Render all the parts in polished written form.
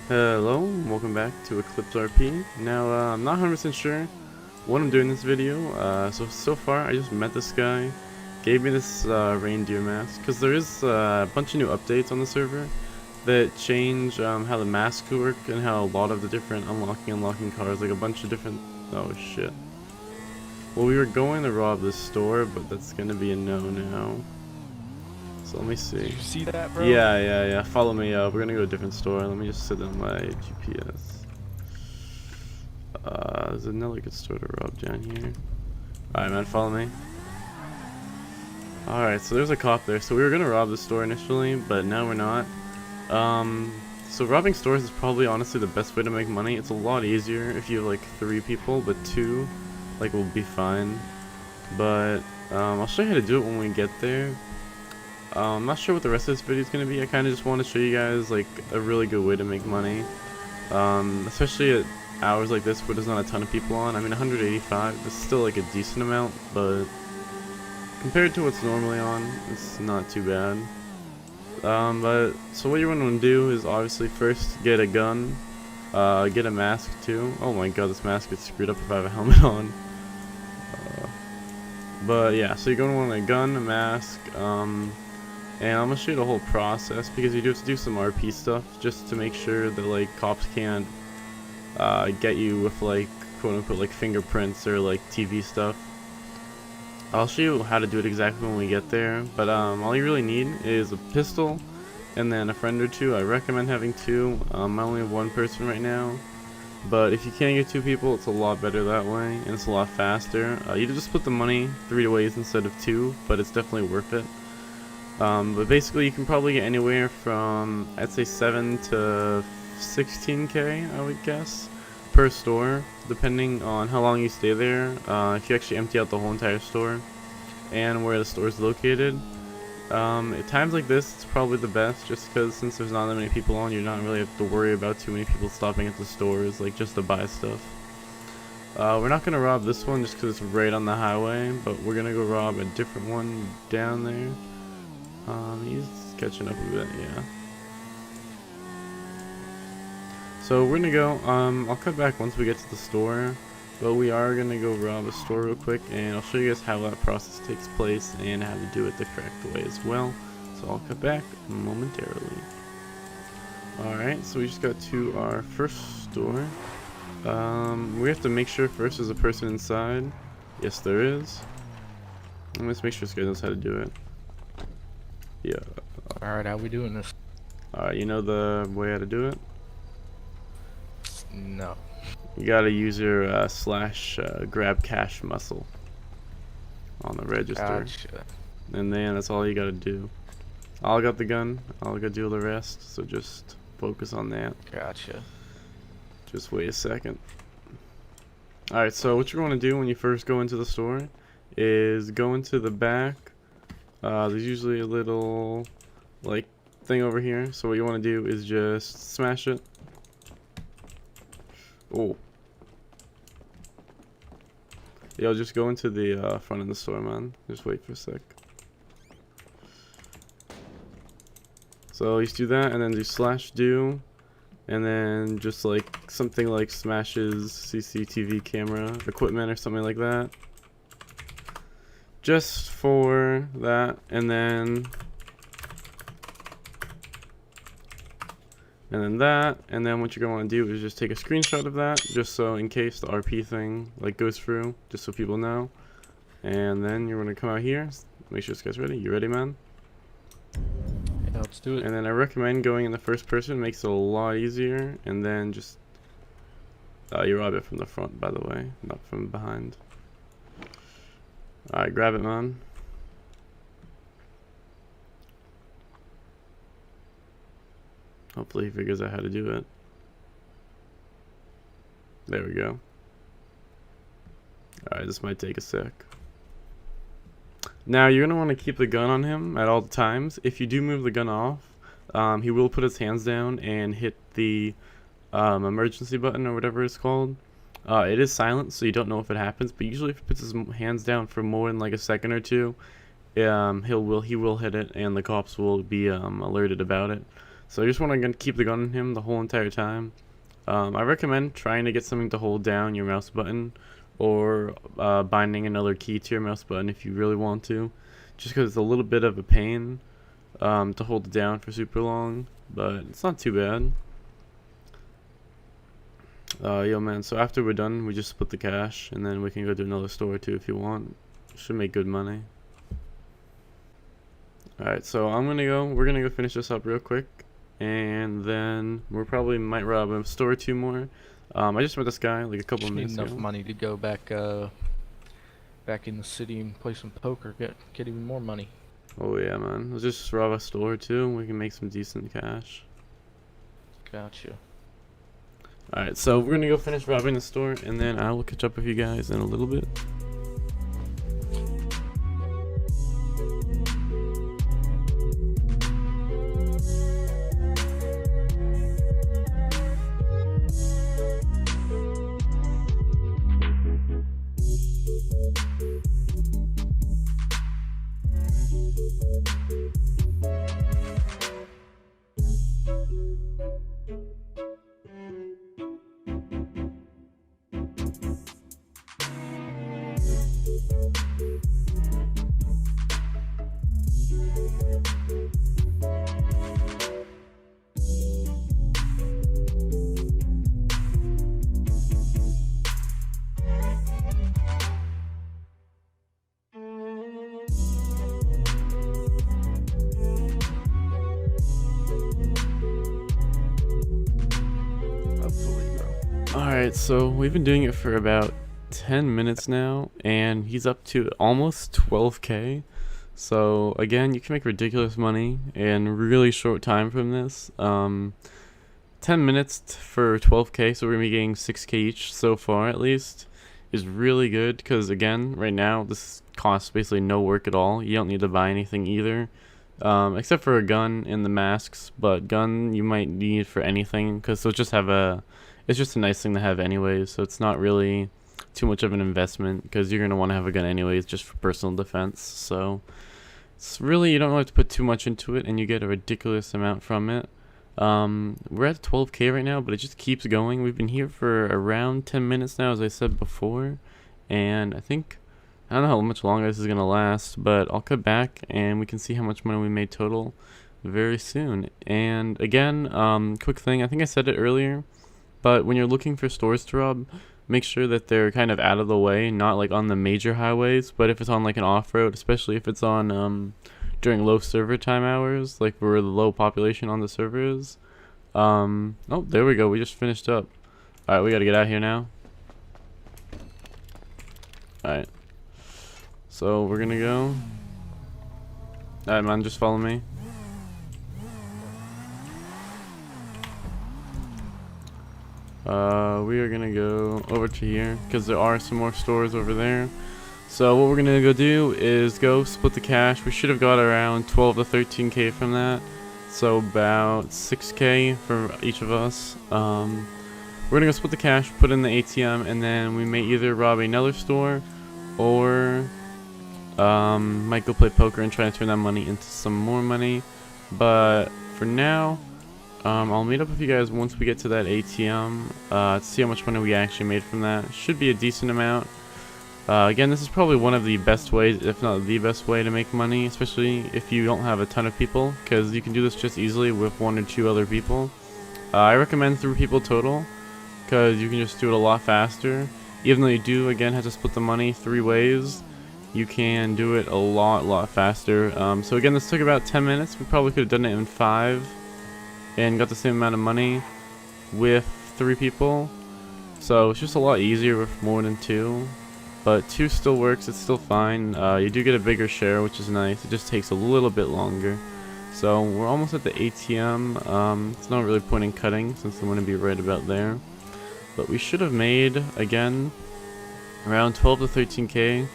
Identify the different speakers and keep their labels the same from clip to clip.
Speaker 1: Hello, welcome back to Eclipse RP. Now, I'm not 100% sure what I'm doing in this video. So far, I just met this guy, gave me this reindeer mask, because there is a bunch of new updates on the server that change how the masks work and how a lot of the different unlocking cars, like a bunch of different... Oh, shit. Well, we were going to rob this store, but that's going to be a no now. So let me see.
Speaker 2: Did you see that, bro?
Speaker 1: Yeah. Follow me up. We're gonna go to a different store. Let me just set down my GPS. There's another good store to rob down here. Alright, man, follow me. Alright, so there's a cop there. So we were gonna rob the store initially, but now we're not. So robbing stores is probably honestly the best way to make money. It's a lot easier if you have like 3 people, but 2 like will be fine. But I'll show you how to do it when we get there. I'm not sure what the rest of this video is going to be. I kind of just want to show you guys like a really good way to make money, especially at hours like this where there's not a ton of people on. I mean, 185 is still like a decent amount, but compared to what's normally on, it's not too bad. But so what you want to do is obviously first get a gun, get a mask too. Oh my god, this mask gets screwed up if I have a helmet on. But yeah, so you're going to want a gun, a mask, and I'm gonna show you the whole process because you do have to do some RP stuff just to make sure that like cops can't get you with like quote unquote like fingerprints or like TV stuff. I'll show you how to do it exactly when we get there, but all you really need is a pistol and then a friend or 2. I recommend having 2. I only have 1 person right now, but if you can't get 2 people, it's a lot better that way and it's a lot faster. You just split the money 3 ways instead of 2, but it's definitely worth it. But basically you can probably get anywhere from, I'd say 7 to 16k, I would guess, per store, depending on how long you stay there, if you actually empty out the whole entire store, and where the store is located. At times like this, it's probably the best, just because since there's not that many people on, you're not really have to worry about too many people stopping at the stores, like just to buy stuff. We're not going to rob this one just because it's right on the highway, but we're going to go rob a different one down there. He's catching up a bit, yeah. So we're gonna go, I'll cut back once we get to the store, but we are gonna go rob a store real quick, and I'll show you guys how that process takes place and how to do it the correct way as well. So I'll cut back momentarily. Alright, so we just got to our first store. We have to make sure first there's a person inside. Yes, there is. Let's make sure this guy knows how to do it. Yeah.
Speaker 2: Alright, how we doing this?
Speaker 1: You know the way how to do it?
Speaker 2: No.
Speaker 1: You gotta use your slash grab cash muscle on the register.
Speaker 2: Gotcha.
Speaker 1: And then that's all you gotta do. I got the gun, I'll gotta do the rest, so just focus on that.
Speaker 2: Gotcha.
Speaker 1: Just wait a second. Alright, so what you're gonna do when you first go into the store is go into the back. There's usually a little like thing over here, so what you want to do is just smash it. Oh, yeah, just go into the front of the store, man. Just wait for a sec. So you just do that and then do slash do, and then just like something like smashes CCTV camera equipment or something like that. Just for that, and then that, and then what you're going to want to do is just take a screenshot of that, just so in case the RP thing like goes through, just so people know. And then you're going to come out here, make sure this guy's ready. You ready, man?
Speaker 2: Yeah, let's do it.
Speaker 1: And then I recommend going in the first person, makes it a lot easier, and then just you rob it from the front, by the way, not from behind. Alright, grab it, man. Hopefully he figures out how to do it. There we go. Alright, this might take a sec. Now, you're going to want to keep the gun on him at all times. If you do move the gun off, he will put his hands down and hit the emergency button or whatever it's called. It is silent, so you don't know if it happens, but usually if he puts his hands down for more than like a second or 2, he will hit it, and the cops will be alerted about it. So you just want to keep the gun on him the whole entire time. I recommend trying to get something to hold down your mouse button, or binding another key to your mouse button if you really want to, just because it's a little bit of a pain to hold it down for super long, but it's not too bad. Yo man, so after we're done, we just split the cash, and then we can go to another store too if you want. Should make good money. Alright, so we're gonna go finish this up real quick, and then we probably might rob a store or two more. I just met this guy like a couple
Speaker 2: Just need
Speaker 1: minutes
Speaker 2: enough
Speaker 1: ago.
Speaker 2: money to go back in the city and play some poker, get even more money.
Speaker 1: Oh yeah man, let's just rob a store or two and we can make some decent cash.
Speaker 2: Gotcha.
Speaker 1: Alright, so we're gonna go finish robbing the store, and then I will catch up with you guys in a little bit. Alright, so we've been doing it for about 10 minutes now, and he's up to almost 12k. So again, you can make ridiculous money in really short time from this. 10 minutes for 12k, so we're gonna be getting 6k each so far at least, is really good, because again, right now this costs basically no work at all. You don't need to buy anything either, except for a gun and the masks, but gun you might need for anything, because it's just a nice thing to have anyways, so it's not really too much of an investment, because you're going to want to have a gun anyways just for personal defense. So it's really, you don't really have to put too much into it, and you get a ridiculous amount from it. We're at 12k right now, but it just keeps going. We've been here for around 10 minutes now, as I said before, and I don't know how much longer this is going to last, but I'll cut back and we can see how much money we made total very soon. And again, quick thing, I think I said it earlier, but when you're looking for stores to rob, make sure that they're kind of out of the way, not like on the major highways, but if it's on like an off-road, especially if it's on during low server time hours, like where the low population on the server is. Oh, there we go, we just finished up. Alright, we gotta get out here now. Alright, so we're gonna go. Alright man, just follow me. We are gonna go over to here because there are some more stores over there. So what we're gonna go do is go split the cash. We should have got around 12 to 13k from that, so about 6k for each of us. We're gonna go split the cash, put in the ATM, and then we may either rob another store or might go play poker and try to turn that money into some more money. But for now, I'll meet up with you guys once we get to that ATM to see how much money we actually made from that. Should be a decent amount. Again, this is probably one of the best ways, if not the best way to make money, especially if you don't have a ton of people, because you can do this just easily with 1 or 2 other people. I recommend 3 people total, because you can just do it a lot faster. Even though you do, again, have to split the money 3 ways, you can do it a lot faster. So again, this took about 10 minutes. We probably could have done it in 5 and got the same amount of money with 3 people. So it's just a lot easier with more than 2. But 2 still works, it's still fine. You do get a bigger share, which is nice. It just takes a little bit longer. So we're almost at the ATM. It's not really point in cutting since I'm going to be right about there. But we should have made, again, around 12 to 13k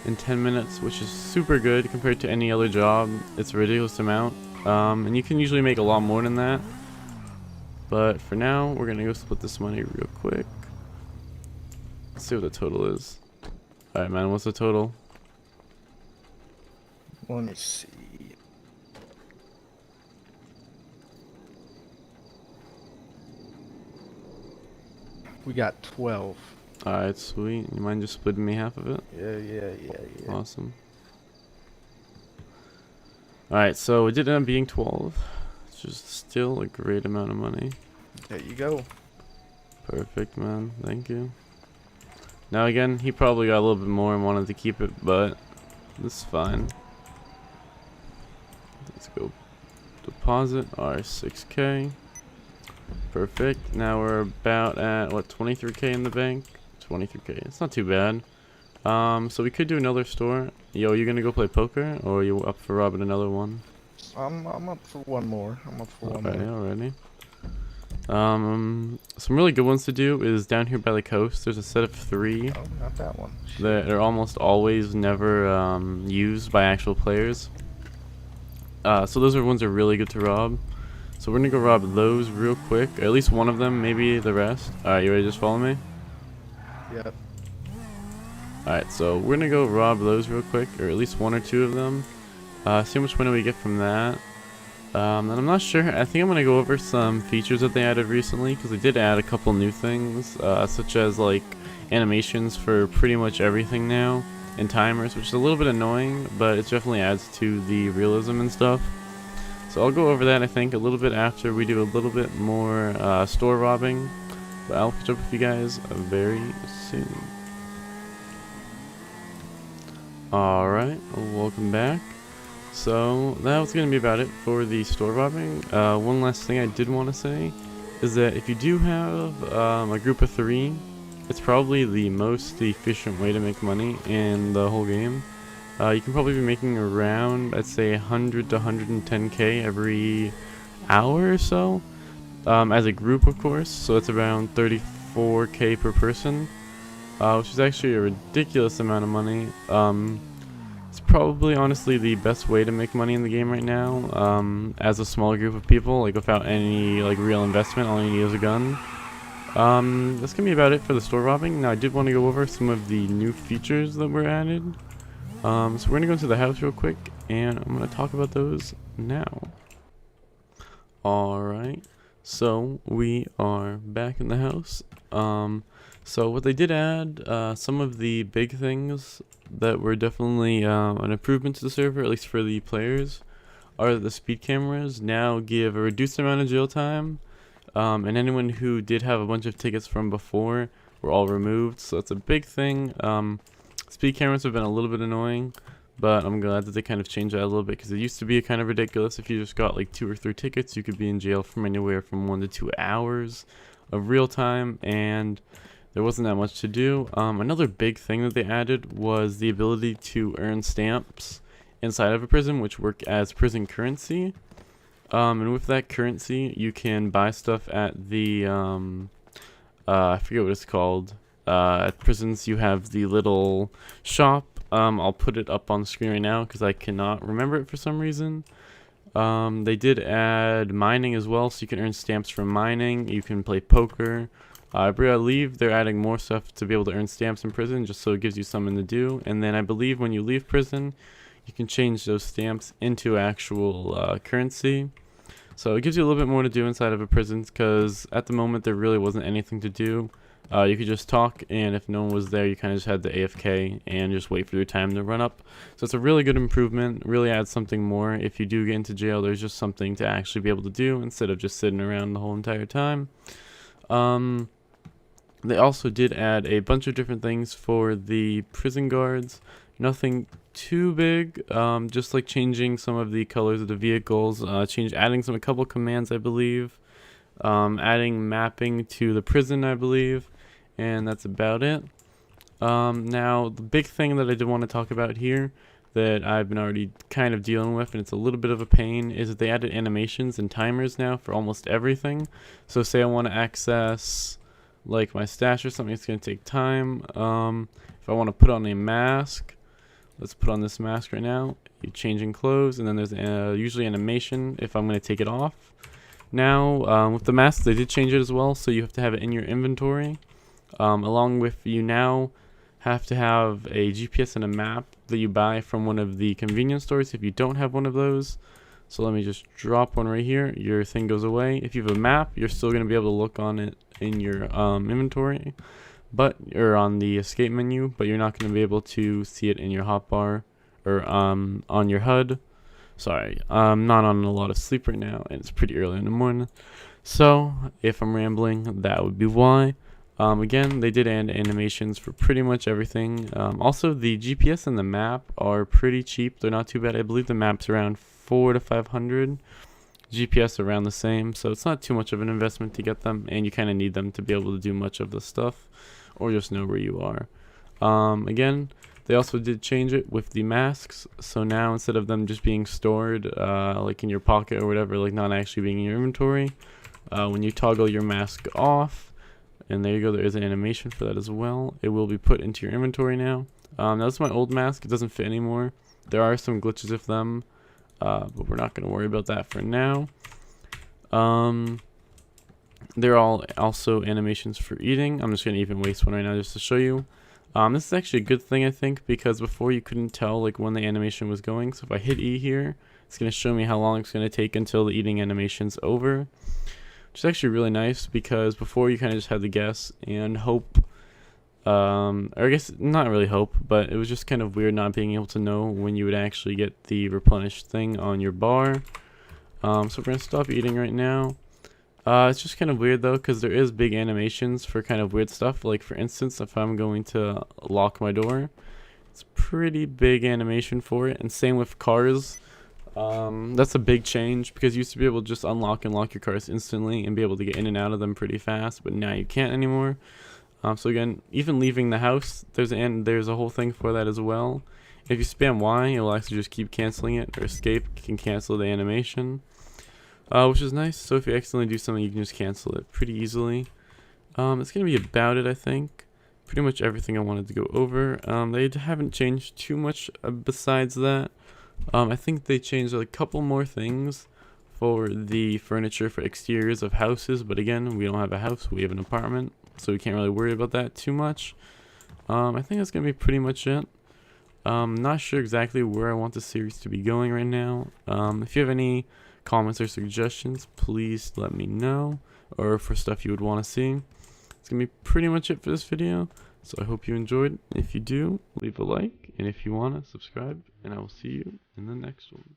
Speaker 1: in 10 minutes, which is super good compared to any other job. It's a ridiculous amount. And you can usually make a lot more than that. But for now, we're going to go split this money real quick. Let's see what the total is. Alright man, what's the total?
Speaker 2: Let me see. We got 12.
Speaker 1: Alright, sweet. You mind just splitting me half of it?
Speaker 2: Yeah.
Speaker 1: Awesome. Alright, so it did end up being 12. It's just still a great amount of money.
Speaker 2: There you go.
Speaker 1: Perfect, man. Thank you. Now again, he probably got a little bit more and wanted to keep it, but this is fine. Let's go deposit our 6K. Perfect. Now we're about at, what, 23K in the bank? 23K. It's not too bad. So we could do another store. Yo, you gonna go play poker, or are you up for robbing another one?
Speaker 2: I'm up for one more.
Speaker 1: Alrighty. Some really good ones to do is down here by the coast. There's a set of 3
Speaker 2: Oh, not that one.
Speaker 1: that are almost always never used by actual players. So those are ones that are really good to rob. So we're gonna go rob those real quick, or at least one of them, maybe the rest. Alright, you ready to just follow me?
Speaker 2: Yep.
Speaker 1: Alright, so we're gonna go rob those real quick, or at least 1 or 2 of them. See how much money we get from that. And I'm not sure. I think I'm gonna go over some features that they added recently, because they did add a couple new things, such as like animations for pretty much everything now, and timers, which is a little bit annoying, but it definitely adds to the realism and stuff. So I'll go over that, I think, a little bit after we do a little bit more store robbing. But I'll catch up with you guys very soon. Alright, welcome back. So that was going to be about it for the store robbing. One last thing I did want to say is that if you do have a group of 3, it's probably the most efficient way to make money in the whole game. You can probably be making around, I'd say, 100 to 110k every hour or so, as a group, of course. So it's around 34k per person, which is actually a ridiculous amount of money. It's probably honestly the best way to make money in the game right now, as a small group of people, like without any like real investment. All you need is a gun. That's gonna be about it for the store robbing. Now I did want to go over some of the new features that were added. So we're gonna go into the house real quick, and I'm gonna talk about those now. Alright, so we are back in the house. So what they did add, some of the big things that were definitely an improvement to the server, at least for the players, are that the speed cameras now give a reduced amount of jail time, and anyone who did have a bunch of tickets from before were all removed. So that's a big thing. Speed cameras have been a little bit annoying, but I'm glad that they kind of changed that a little bit, because it used to be kind of ridiculous. If you just got like 2 or 3 tickets, you could be in jail from anywhere from 1 to 2 hours of real time, and there wasn't that much to do. Another big thing that they added was the ability to earn stamps inside of a prison, which work as prison currency. And with that currency, you can buy stuff at the, I forget what it's called. At prisons, you have the little shop. I'll put it up on the screen right now because I cannot remember it for some reason. They did add mining as well, so you can earn stamps from mining. You can play poker. I believe they're adding more stuff to be able to earn stamps in prison, just so it gives you something to do. And then I believe when you leave prison, you can change those stamps into actual currency. So it gives you a little bit more to do inside of a prison, because at the moment there really wasn't anything to do. You could just talk, and if no one was there, you kind of just had the AFK and just wait for your time to run up. So it's a really good improvement, really adds something more. If you do get into jail, there's just something to actually be able to do instead of just sitting around the whole entire time. They also did add a bunch of different things for the prison guards. Nothing too big, just like changing some of the colors of the vehicles, adding a couple commands, I believe, adding mapping to the prison, I believe, and that's about it. Now, the big thing that I did want to talk about here that I've been already kind of dealing with, and it's a little bit of a pain, is that they added animations and timers now for almost everything. So say I want to access like my stash or something, it's going to take time. If I want to put on a mask, let's put on this mask right now. You changing clothes, and then there's usually animation if I'm going to take it off. Now, with the mask, they did change it as well, so you have to have it in your inventory. Along with, you now have to have a GPS and a map that you buy from one of the convenience stores if you don't have one of those. So let me just drop one right here. Your thing goes away. If you have a map, you're still going to be able to look on it in your inventory, or on the escape menu, but you're not going to be able to see it in your hotbar or on your HUD. Sorry, I'm not on a lot of sleep right now, and it's pretty early in the morning. So if I'm rambling, that would be why. Again, they did add animations for pretty much everything. Also, the GPS and the map are pretty cheap. They're not too bad. I believe the map's around 400 to 500. GPS around the same, so it's not too much of an investment to get them, and you kind of need them to be able to do much of the stuff, or just know where you are. Again, they also did change it with the masks, so now instead of them just being stored like in your pocket or whatever, like not actually being in your inventory, when you toggle your mask off, and there you go, there is an animation for that as well, it will be put into your inventory now. That's my old mask. It doesn't fit anymore. There are some glitches with them, but we're not going to worry about that for now. They're all also animations for eating. I'm just going to even waste one right now just to show you. This is actually a good thing, I think, because before you couldn't tell like when the animation was going. So if I hit E here, it's going to show me how long it's going to take until the eating animation's over, which is actually really nice, because before you kind of just had to guess and hope. Or I guess not really hope, but it was just kind of weird not being able to know when you would actually get the replenished thing on your bar. So we're going to stop eating right now. It's just kind of weird though, because there is big animations for kind of weird stuff. Like for instance, if I'm going to lock my door, it's pretty big animation for it. And same with cars. That's a big change, because you used to be able to just unlock and lock your cars instantly and be able to get in and out of them pretty fast, but now you can't anymore. So again, even leaving the house, there's a whole thing for that as well. If you spam Y, it will actually just keep canceling it, or escape can cancel the animation, which is nice. So if you accidentally do something, you can just cancel it pretty easily. It's gonna be about it, I think. Pretty much everything I wanted to go over. They haven't changed too much besides that. I think they changed a couple more things for the furniture for exteriors of houses, but again, we don't have a house, we have an apartment, so we can't really worry about that too much. I think that's gonna be pretty much it. Not sure exactly where I want the series to be going right now. If you have any comments or suggestions, please let me know, or for stuff you would want to see. It's gonna be pretty much it for this video, so I hope you enjoyed. If you do, leave a like, and if you want to, subscribe, and I will see you in the next one.